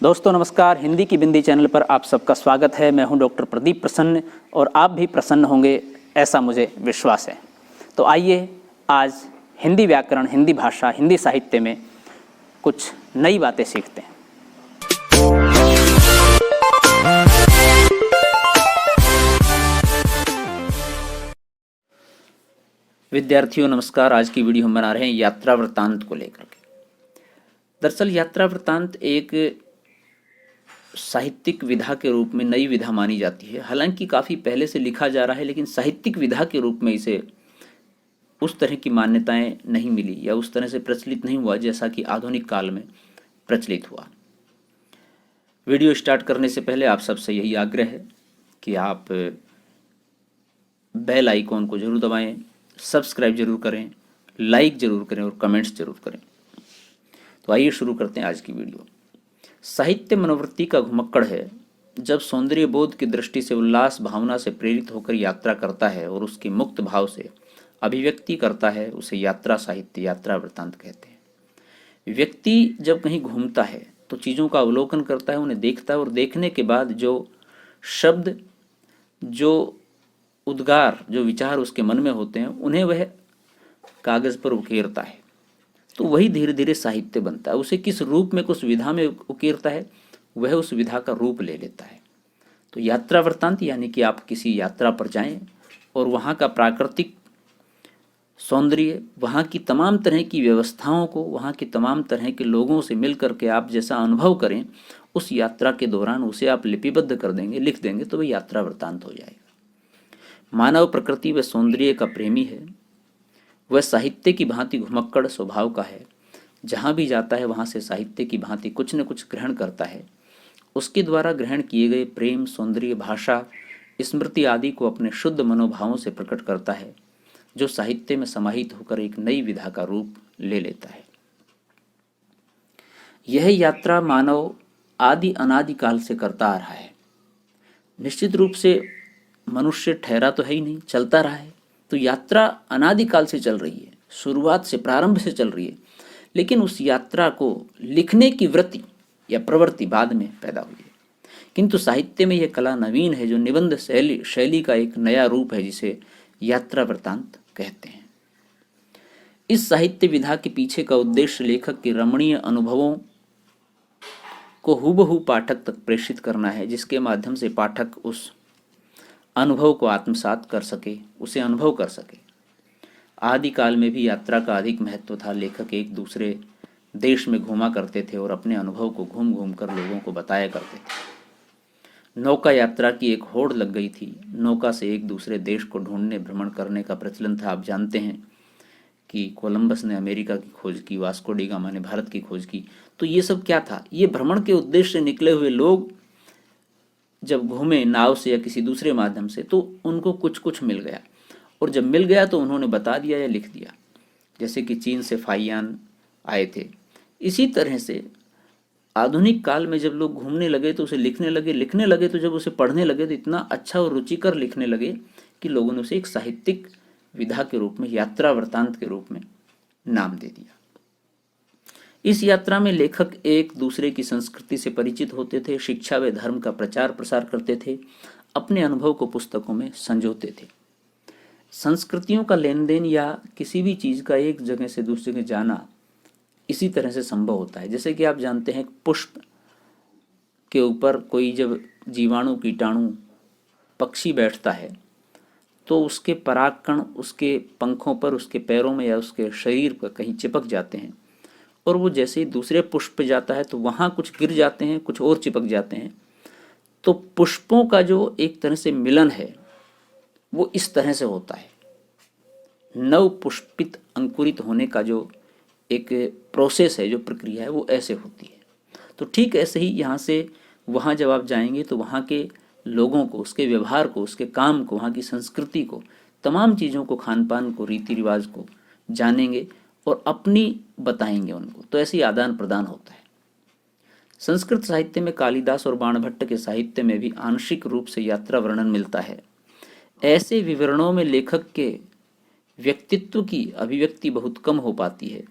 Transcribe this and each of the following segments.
दोस्तों नमस्कार, हिंदी की बिंदी चैनल पर आप सबका स्वागत है। मैं हूं डॉक्टर प्रदीप प्रसन्न और आप भी प्रसन्न होंगे ऐसा मुझे विश्वास है। तो आइए आज हिंदी व्याकरण, हिंदी भाषा, हिंदी साहित्य में कुछ नई बातें सीखते हैं। विद्यार्थियों नमस्कार। आज की वीडियो हम बना रहे हैं यात्रा वृत्तांत को लेकर के। दरअसल यात्रा वृत्तांत एक साहित्यिक विधा के रूप में नई विधा मानी जाती है। हालांकि काफ़ी पहले से लिखा जा रहा है, लेकिन साहित्यिक विधा के रूप में इसे उस तरह की मान्यताएं नहीं मिली या उस तरह से प्रचलित नहीं हुआ जैसा कि आधुनिक काल में प्रचलित हुआ। वीडियो स्टार्ट करने से पहले आप सबसे यही आग्रह है कि आप बेल आइकॉन को जरूर दबाएं, सब्सक्राइब जरूर करें, लाइक जरूर करें और कमेंट्स जरूर करें। तो आइए शुरू करते हैं आज की वीडियो। साहित्य मनोवृत्ति का घुमक्कड़ है। जब सौंदर्य बोध की दृष्टि से उल्लास भावना से प्रेरित होकर यात्रा करता है और उसकी मुक्त भाव से अभिव्यक्ति करता है, उसे यात्रा साहित्य, यात्रा वृत्तांत कहते हैं। व्यक्ति जब कहीं घूमता है तो चीज़ों का अवलोकन करता है, उन्हें देखता है और देखने के बाद जो शब्द, जो उद्गार, जो विचार उसके मन में होते हैं, उन्हें वह कागज़ पर उकेरता है। तो वही धीरे धीरे साहित्य बनता है। उसे किस रूप में, किस विधा में उकेरता है, वह उस विधा का रूप ले लेता है। तो यात्रा वृत्तांत यानी कि आप किसी यात्रा पर जाएं और वहाँ का प्राकृतिक सौंदर्य, वहाँ की तमाम तरह की व्यवस्थाओं को, वहाँ के तमाम तरह के लोगों से मिल करके आप जैसा अनुभव करें, उस यात्रा के दौरान उसे आप लिपिबद्ध कर देंगे, लिख देंगे, तो वह यात्रा वृत्तांत हो जाएगा। मानव प्रकृति व सौंदर्य का प्रेमी है। वह साहित्य की भांति घुमक्कड़ स्वभाव का है। जहाँ भी जाता है वहाँ से साहित्य की भांति कुछ न कुछ ग्रहण करता है। उसके द्वारा ग्रहण किए गए प्रेम, सौंदर्य, भाषा, स्मृति आदि को अपने शुद्ध मनोभावों से प्रकट करता है, जो साहित्य में समाहित होकर एक नई विधा का रूप ले लेता है। यह यात्रा मानव आदि अनादि काल से करता आ रहा है। निश्चित रूप से मनुष्य ठहरा तो है ही नहीं, चलता रहा है। तो यात्रा अनादिकाल से चल रही है, शुरुआत से, प्रारंभ से चल रही है। लेकिन उस यात्रा को लिखने की वृत्ति या प्रवृत्ति बाद में पैदा हुई है। किंतु साहित्य में यह कला नवीन है, जो निबंध शैली का एक नया रूप है, जिसे यात्रा वृत्तांत कहते हैं। इस साहित्य विधा के पीछे का उद्देश्य लेखक के रमणीय अनुभवों को हूबहू पाठक तक प्रेषित करना है, जिसके माध्यम से पाठक उस अनुभव को आत्मसात कर सके, उसे अनुभव कर सके। आदिकाल में भी यात्रा का अधिक महत्व था। लेखक एक दूसरे देश में घूमा करते थे और अपने अनुभव को घूम घूम कर लोगों को बताया करते थे। नौका यात्रा की एक होड़ लग गई थी। नौका से एक दूसरे देश को ढूंढने, भ्रमण करने का प्रचलन था। आप जानते हैं कि कोलंबस ने अमेरिका की खोज की, वास्को डी गामा ने भारत की खोज की। तो ये सब क्या था? ये भ्रमण के उद्देश्य से निकले हुए लोग जब घूमे नाव से या किसी दूसरे माध्यम से, तो उनको कुछ कुछ मिल गया, और जब मिल गया तो उन्होंने बता दिया या लिख दिया। जैसे कि चीन से फाइयान आए थे। इसी तरह से आधुनिक काल में जब लोग घूमने लगे तो उसे लिखने लगे तो जब उसे पढ़ने लगे तो इतना अच्छा और रुचिकर लिखने लगे कि लोगों ने उसे एक साहित्यिक विधा के रूप में, यात्रा वृत्तांत के रूप में नाम दे दिया। इस यात्रा में लेखक एक दूसरे की संस्कृति से परिचित होते थे, शिक्षा व धर्म का प्रचार प्रसार करते थे, अपने अनुभव को पुस्तकों में संजोते थे। संस्कृतियों का लेन देन या किसी भी चीज़ का एक जगह से दूसरी जगह जाना इसी तरह से संभव होता है। जैसे कि आप जानते हैं, पुष्प के ऊपर कोई जब जीवाणु, कीटाणु, पक्षी बैठता है तो उसके परागकण उसके पंखों पर, उसके पैरों में या उसके शरीर पर कहीं चिपक जाते हैं, और वो जैसे ही दूसरे पुष्प पे जाता है तो वहाँ कुछ गिर जाते हैं, कुछ और चिपक जाते हैं। तो पुष्पों का जो एक तरह से मिलन है वो इस तरह से होता है। नव पुष्पित, अंकुरित होने का जो एक प्रोसेस है, जो प्रक्रिया है, वो ऐसे होती है। तो ठीक ऐसे ही यहाँ से वहाँ जब आप जाएंगे तो वहाँ के लोगों को, उसके व्यवहार को, उसके काम को, वहाँ की संस्कृति को, तमाम चीज़ों को, खान पान को, रीति रिवाज को जानेंगे और अपनी बताएंगे उनको। तो ऐसे ही आदान प्रदान होता है। संस्कृत साहित्य में कालिदास और बाणभट्ट के साहित्य में भी आंशिक रूप से यात्रा वर्णन मिलता है। ऐसे विवरणों में लेखक के व्यक्तित्व की अभिव्यक्ति बहुत कम हो पाती है।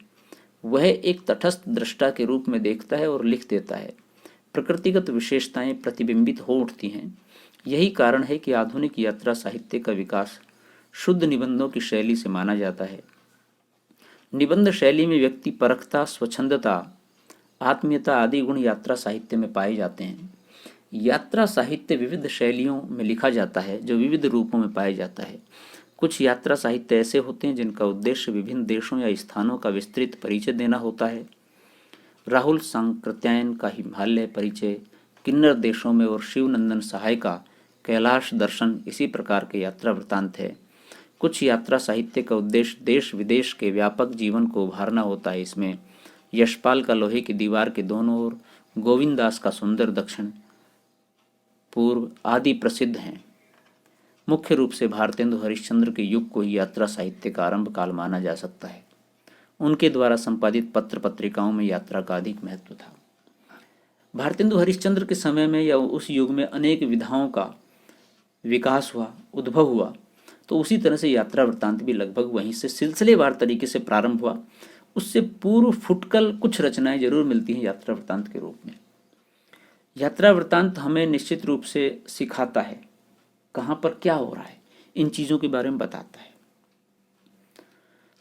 वह एक तटस्थ दृष्टा के रूप में देखता है और लिख देता है। प्रकृतिगत विशेषताएं प्रतिबिंबित हो उठती हैं। यही कारण है कि आधुनिक यात्रा साहित्य का विकास शुद्ध निबंधों की शैली से माना जाता है। निबंध शैली में व्यक्ति परखता, स्वच्छंदता, आत्मीयता आदि गुण यात्रा साहित्य में पाए जाते हैं। यात्रा साहित्य विविध शैलियों में लिखा जाता है, जो विविध रूपों में पाया जाता है। कुछ यात्रा साहित्य ऐसे होते हैं जिनका उद्देश्य विभिन्न देशों या स्थानों का विस्तृत परिचय देना होता है। राहुल सांकृत्यायन का हिमालय परिचय, किन्नर देशों में, और शिवनंदन सहाय का कैलाश दर्शन इसी प्रकार के यात्रा वृत्तांत है। कुछ यात्रा साहित्य का उद्देश्य देश विदेश के व्यापक जीवन को उभारना होता है। इसमें यशपाल का लोहे की दीवार के दोनों ओर, गोविंद दास का सुंदर दक्षिण पूर्व आदि प्रसिद्ध हैं। मुख्य रूप से भारतेंदु हरिश्चंद्र के युग को ही यात्रा साहित्य का आरंभ काल माना जा सकता है। उनके द्वारा संपादित पत्र पत्रिकाओं में यात्रा का अधिक महत्व था। भारतेंदु हरिश्चंद्र के समय में या उस युग में अनेक विधाओं का विकास हुआ, उद्भव हुआ, तो उसी तरह से यात्रा वृत्तांत भी लगभग वहीं से सिलसिलेवार तरीके से प्रारंभ हुआ। उससे पूर्व फुटकल कुछ रचनाएं जरूर मिलती हैं यात्रा वृत्तांत के रूप में। यात्रा वृत्तांत हमें निश्चित रूप से सिखाता है कहाँ पर क्या हो रहा है, इन चीज़ों के बारे में बताता है।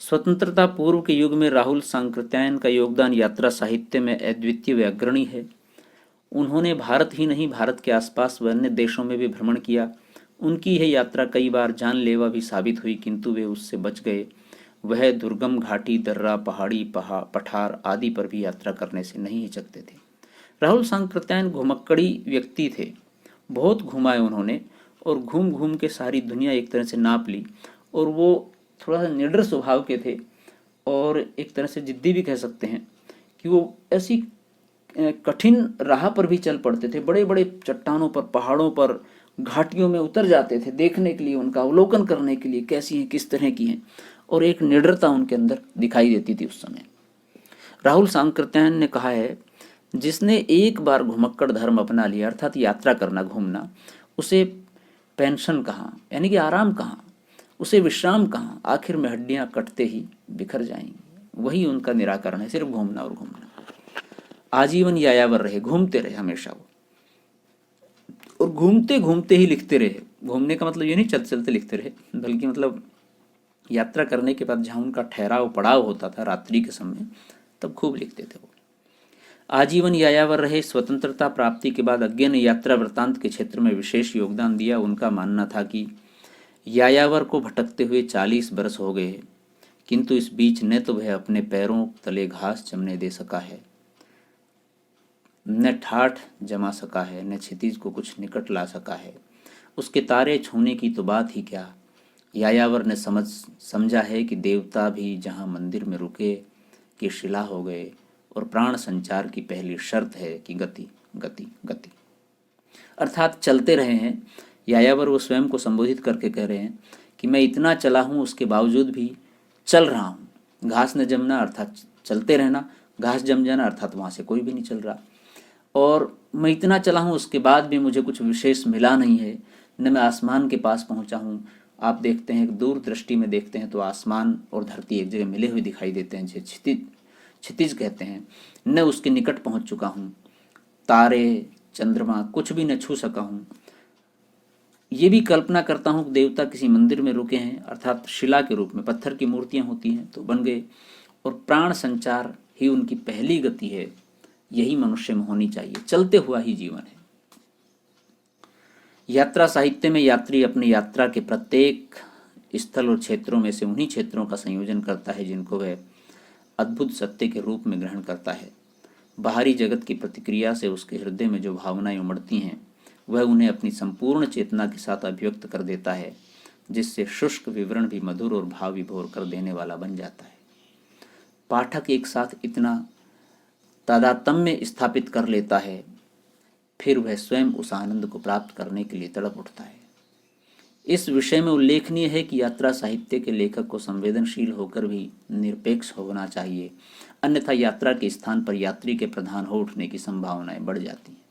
स्वतंत्रता पूर्व के युग में राहुल सांकृत्यायन का योगदान यात्रा साहित्य में अद्वितीय व अग्रणी है। उन्होंने भारत ही नहीं, भारत के आसपास व अन्य देशों में भी भ्रमण किया। उनकी यह यात्रा कई बार जानलेवा भी साबित हुई, किंतु वे उससे बच गए। वह दुर्गम घाटी, दर्रा, पहाड़ी, पठार आदि पर भी यात्रा करने से नहीं हिचकते थे। राहुल सांकृत्यायन घुमक्कड़ी व्यक्ति थे, बहुत घुमाए उन्होंने, और घूम घूम के सारी दुनिया एक तरह से नाप ली। और वो थोड़ा सा निडर स्वभाव के थे, और एक तरह से जिद्दी भी कह सकते हैं कि वो ऐसी कठिन राह पर भी चल पड़ते थे। बड़े बड़े चट्टानों पर, पहाड़ों पर, घाटियों में उतर जाते थे देखने के लिए, उनका अवलोकन करने के लिए कैसी हैं, किस तरह की हैं, और एक निडरता उनके अंदर दिखाई देती थी उस समय। राहुल सांकृत्यायन ने कहा है, जिसने एक बार घुमक्कड़ धर्म अपना लिया, अर्थात यात्रा करना, घूमना, उसे पेंशन कहाँ, यानी कि आराम कहाँ, उसे विश्राम कहाँ, आखिर में हड्डियां कटते ही बिखर जाएंगी। वही उनका निराकरण है, सिर्फ घूमना और घूमना। आजीवन यायावर रहे, घूमते रहे हमेशा वो, और घूमते घूमते ही लिखते रहे। घूमने का मतलब ये नहीं चलते चलते लिखते रहे, बल्कि मतलब यात्रा करने के बाद जहाँ उनका ठहराव पड़ाव होता था रात्रि के समय, तब खूब लिखते थे वो। आजीवन यायावर रहे। स्वतंत्रता प्राप्ति के बाद अज्ञे ने यात्रा वृत्तांत के क्षेत्र में विशेष योगदान दिया। उनका मानना था कि यायावर को भटकते हुए 40 बरस हो गए, किंतु इस बीच न तो वह अपने पैरों तले घास जमने दे सका है, न ठाठ जमा सका है, न क्षितिज को कुछ निकट ला सका है। उसके तारे छूने की तो बात ही क्या। यायावर ने समझा है कि देवता भी जहाँ मंदिर में रुके कि शिला हो गए, और प्राण संचार की पहली शर्त है कि गति गति गति, अर्थात चलते रहे हैं। यायावर वो स्वयं को संबोधित करके कह रहे हैं कि मैं इतना चला हूँ, उसके बावजूद भी चल रहा हूँ। घास न जमना अर्थात चलते रहना, घास जम जाना अर्थात वहाँ से कोई भी नहीं चल रहा। और मैं इतना चला हूँ, उसके बाद भी मुझे कुछ विशेष मिला नहीं है, न मैं आसमान के पास पहुँचा हूँ। आप देखते हैं, दूर दृष्टि में देखते हैं तो आसमान और धरती एक जगह मिले हुए दिखाई देते हैं, जिसे क्षितिज कहते हैं। न उसके निकट पहुँच चुका हूँ, तारे चंद्रमा कुछ भी न छू सका हूँ। ये भी कल्पना करता हूँ कि देवता किसी मंदिर में रुके हैं, अर्थात शिला के रूप में, पत्थर की मूर्तियाँ होती हैं तो बन गए, और प्राण संचार ही उनकी पहली गति है। यही मनुष्य में होनी चाहिए, चलते हुआ ही जीवन है। यात्रा साहित्य में यात्री अपनी यात्रा के प्रत्येक स्थल और क्षेत्रों में से उन्हीं क्षेत्रों का संयोजन करता है जिनको वह अद्भुत सत्य के रूप में ग्रहण करता है। बाहरी जगत की प्रतिक्रिया से उसके हृदय में जो भावनाएं उमड़ती हैं, वह उन्हें अपनी संपूर्ण चेतना के साथ अभिव्यक्त कर देता है, जिससे शुष्क विवरण भी मधुर और भाव विभोर कर देने वाला बन जाता है। पाठक एक साथ इतना तादात्म्य स्थापित कर लेता है, फिर वह स्वयं उस आनंद को प्राप्त करने के लिए तड़प उठता है। इस विषय में उल्लेखनीय है कि यात्रा साहित्य के लेखक को संवेदनशील होकर भी निरपेक्ष होना चाहिए, अन्यथा यात्रा के स्थान पर यात्री के प्रधान हो उठने की संभावनाएं बढ़ जाती हैं।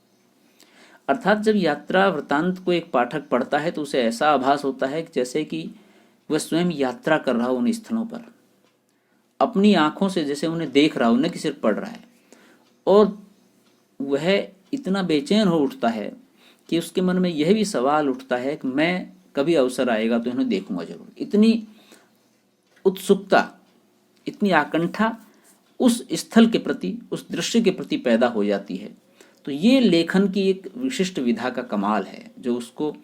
अर्थात जब यात्रा वृत्तांत को एक पाठक पढ़ता है तो उसे ऐसा आभास होता है कि जैसे कि वह स्वयं यात्रा कर रहा हो उन स्थलों पर, अपनी आंखों से जैसे उन्हें देख रहा हो, न कि सिर्फ पढ़ रहा है। और वह इतना बेचैन हो उठता है कि उसके मन में यह भी सवाल उठता है कि मैं कभी अवसर आएगा तो इन्हें देखूंगा जरूर। इतनी उत्सुकता, इतनी आकंठा उस स्थल के प्रति, उस दृश्य के प्रति पैदा हो जाती है। तो ये लेखन की एक विशिष्ट विधा का कमाल है, जो उसको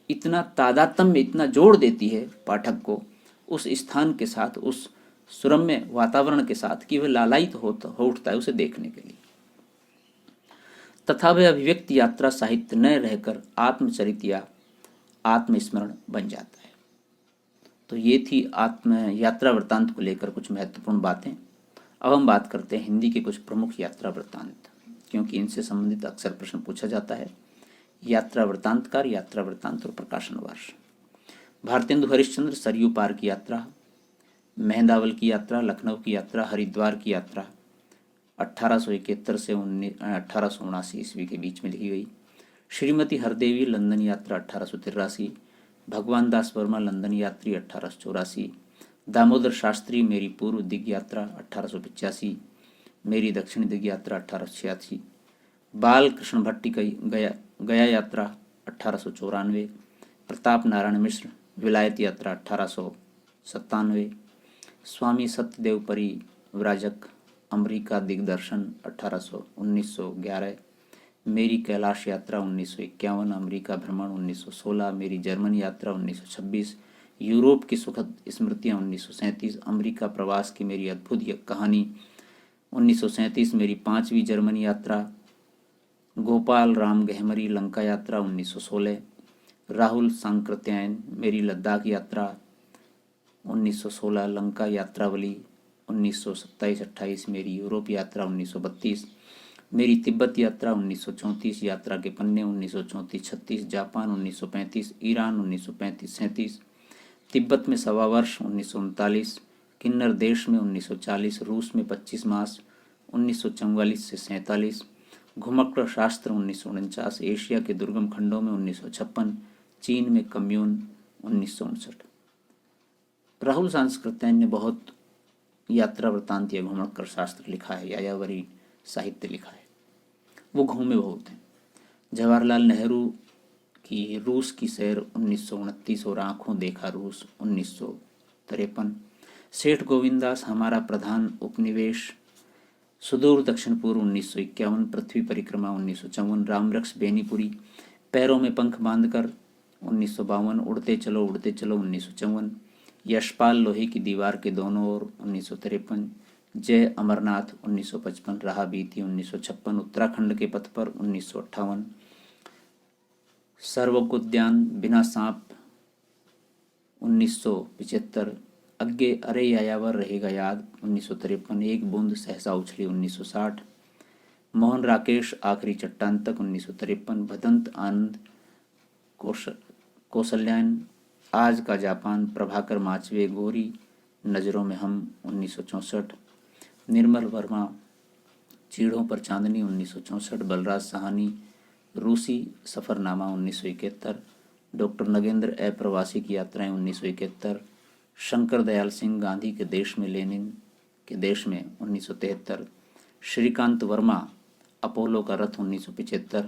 इतना तादात्म्य, इतना जोड़ देती है पाठक को उस स्थान के साथ, उस सुरम्य वातावरण के साथ, कि वह लालायित हो उठता है उसे देखने के लिए। तथा वह अभिव्यक्ति यात्रा साहित्य न रहकर आत्मचरित या आत्मस्मरण बन जाता है। तो ये थी आत्म यात्रा वृत्तांत को लेकर कुछ महत्वपूर्ण बातें। अब हम बात करते हैं हिंदी के कुछ प्रमुख यात्रा वृत्तांत, क्योंकि इनसे संबंधित अक्सर प्रश्न पूछा जाता है। यात्रा वृत्तांतकार, यात्रा वृत्तांत और प्रकाशन वर्ष। भारतेंदु हरिश्चंद्र सरयू पार की यात्रा, मेहंदावल की यात्रा, लखनऊ की यात्रा, हरिद्वार की यात्रा 1871 से 1879 ईस्वी के बीच में लिखी गई। श्रीमती हरदेवी लंदन यात्रा 1883, भगवान दास वर्मा लंदन यात्री 1884, दामोदर शास्त्री मेरी पूर्व दिग्ग यात्रा 1885, मेरी दक्षिण दिग्ग यात्रा 1886, बाल कृष्ण भट्टी की गया यात्रा 1894, प्रताप नारायण मिश्र विलायत यात्रा 1897, स्वामी सत्यदेव परी व्राजक अमेरिका दिग्दर्शन 1911, मेरी कैलाश यात्रा 1951, अमेरिका भ्रमण 1916, मेरी जर्मन यात्रा 1926, यूरोप की सुखद स्मृतियाँ 1937, अमेरिका प्रवास की मेरी अद्भुत कहानी 1937, मेरी 5वीं जर्मन यात्रा, गोपाल राम गहमरी लंका यात्रा 1916, राहुल सांकृत्यायन मेरी लद्दाख यात्रा 1916, लंका यात्रावली 1927-28, मेरी यूरोप यात्रा 1932, मेरी तिब्बत यात्रा 1934, यात्रा के पन्ने 1934-36, जापान 1935, ईरान 1935-37, तिब्बत में सवा वर्ष 1939, किन्नर देश में 1940, रूस में 25 मास 1944 से 47, घुमक्कड़ शास्त्र 1949, एशिया के दुर्गम खंडों में 1956, चीन में कम्यून 1959। राहुल सांस्कृत्यायन ने बहुत यात्रा वृत्तांत या घुमक्कड़ शास्त्र लिखा है, यायावरी साहित्य लिखा है। वो घूमे बहुत हैं। जवाहरलाल नेहरू की रूस की सैर 1929 और आंखों देखा रूस 1953, सेठ गोविंदास हमारा प्रधान उपनिवेश सुदूर दक्षिण पूर्व 1951, पृथ्वी परिक्रमा 1954, रामरक्ष बेनीपुरी पैरों में पंख बांधकर 1952, उड़ते चलो 1954, यशपाल लोहे की दीवार के दोनों ओर 1953, जय अमरनाथ 1955, रहा बीती 1956, उत्तराखंड के पथ पर 1958, सर्वकोद्यान बिना सांप 1975, अग्गे अरे यायावर रहेगा याद 1953, एक बूंद सहसा उछली 1960, मोहन राकेश आखिरी चट्टान तक 1953, भदंत आनंद कौशल्यान आज का जापान, प्रभाकर माचवे गोरी नज़रों में हम 1964, निर्मल वर्मा चीढ़ों पर चांदनी 1964, बलराज साहनी रूसी सफ़रनामा 1971, डॉक्टर नगेंद्र अप्रवासी की यात्राएं 1971, शंकर दयाल सिंह गांधी के देश में लेनिन के देश में 1973, श्रीकांत वर्मा अपोलो का रथ 1975,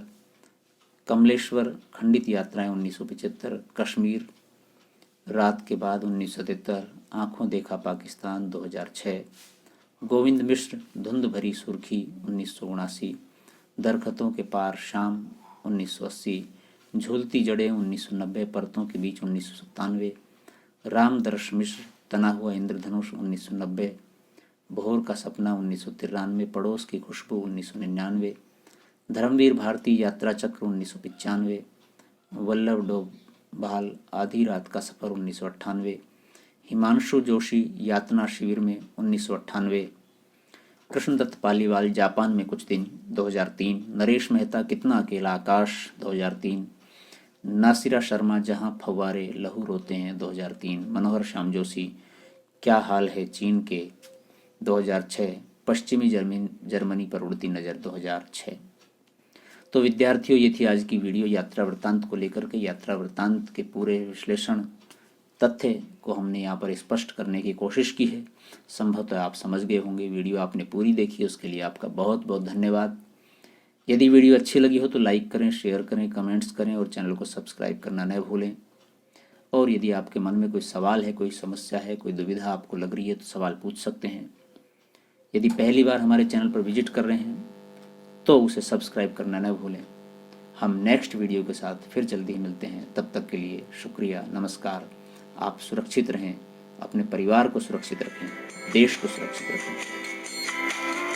कमलेश्वर खंडित यात्राएं 1975, कश्मीर रात के बाद 1977, आंखों देखा पाकिस्तान 2006, गोविंद मिश्र धुंध भरी सुर्खी 1979, दरखतों के पार शाम 1980, झूलती जड़ें 1990, परतों के बीच 1997, रामदर्श मिश्र तना हुआ इंद्रधनुष 1990, भोर का सपना 1993, पड़ोस की खुशबू 1999, धर्मवीर भारती यात्रा चक्र 1995, वल्लभ डोभाल आधी रात का सफ़र 1998, हिमांशु जोशी यातना शिविर में 1998, कृष्णदत्त पालीवाल जापान में कुछ दिन 2003, नरेश मेहता कितना अकेला आकाश 2003, नासिरा शर्मा जहां फव्वारे लहू रोते हैं 2003, मनोहर श्याम जोशी क्या हाल है चीन के 2006, पश्चिमी जर्मनी पर उड़ती नज़र 2006। तो विद्यार्थियों, ये थी आज की वीडियो यात्रा वृत्तांत को लेकर के। यात्रा वृत्तांत के पूरे विश्लेषण तथ्य को हमने यहाँ पर स्पष्ट करने की कोशिश की है। संभवतः आप समझ गए होंगे। वीडियो आपने पूरी देखी, उसके लिए आपका बहुत बहुत धन्यवाद। यदि वीडियो अच्छी लगी हो तो लाइक करें, शेयर करें, कमेंट्स करें और चैनल को सब्सक्राइब करना न भूलें। और यदि आपके मन में कोई सवाल है, कोई समस्या है, कोई दुविधा आपको लग रही है तो सवाल पूछ सकते हैं। यदि पहली बार हमारे चैनल पर विजिट कर रहे हैं तो उसे सब्सक्राइब करना न भूलें। हम नेक्स्ट वीडियो के साथ फिर जल्दी ही मिलते हैं। तब तक के लिए शुक्रिया, नमस्कार। आप सुरक्षित रहें, अपने परिवार को सुरक्षित रखें, देश को सुरक्षित रखें।